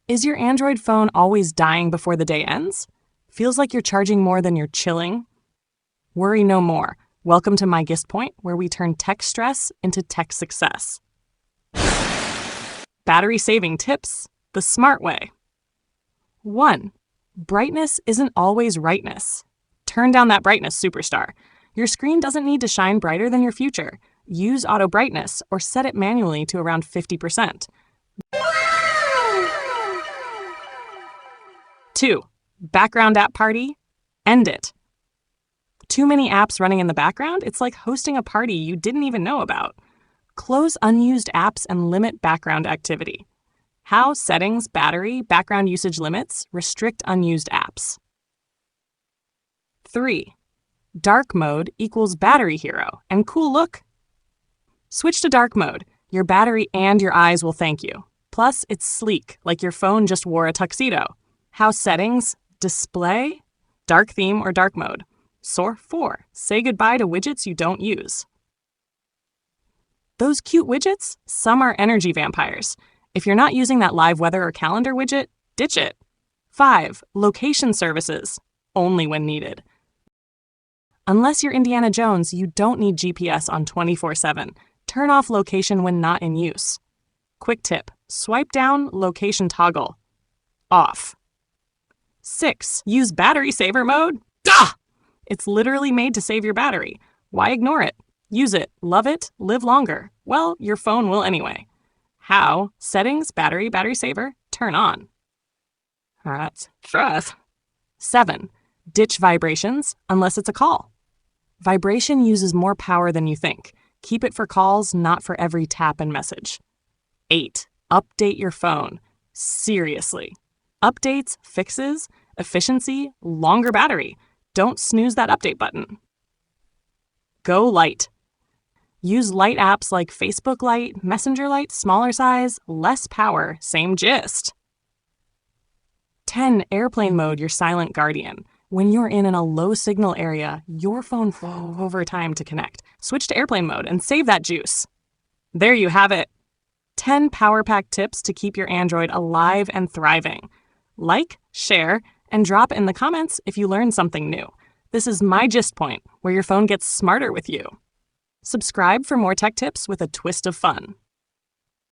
Is your Android phone always dying before the day ends? Feels like you're charging more than you're chilling? Worry no more. Welcome to MyGistPoint, where we turn tech stress into tech success. Battery saving tips the smart way. 1. Brightness isn't always rightness. Turn down that brightness, superstar. Your screen doesn't need to shine brighter than your future. Use auto brightness or set it manually to around 50%. 2. Background app party? End it. Too many apps running in the background? It's like hosting a party you didn't even know about. Close unused apps and limit background activity. How settings, battery, background usage limits restrict unused apps. 3. Dark mode equals battery hero and cool look. Switch to dark mode. Your battery and your eyes will thank you. Plus, it's sleek, like your phone just wore a tuxedo. How settings, display, dark theme or dark mode. 4. Say goodbye to widgets you don't use. Those cute widgets, some are energy vampires. If you're not using that live weather or calendar widget, ditch it. 5. Location services, only when needed. Unless you're Indiana Jones, you don't need GPS on 24/7. Turn off location when not in use. Quick tip, swipe down location toggle. Off. 6. Use battery saver mode? Duh! It's literally made to save your battery. Why ignore it? Use it, love it, live longer. Well, your phone will anyway. How? Settings, battery saver, turn on. That's stress. 7. Ditch vibrations unless it's a call. Vibration uses more power than you think. Keep it for calls, not for every tap and message. 8. Update your phone. Seriously. Updates, fixes, efficiency, longer battery. Don't snooze that update button. Go light. Use light apps like Facebook Lite, Messenger Lite, smaller size, less power, same gist. 10. Airplane mode, your silent guardian. When you're in a low signal area, your phone will over time to connect. Switch to airplane mode and save that juice. There you have it. 10 power pack tips to keep your Android alive and thriving. Like, share, and drop in the comments if you learned something new. This is MyGistPoint, where your phone gets smarter with you. Subscribe for more tech tips with a twist of fun.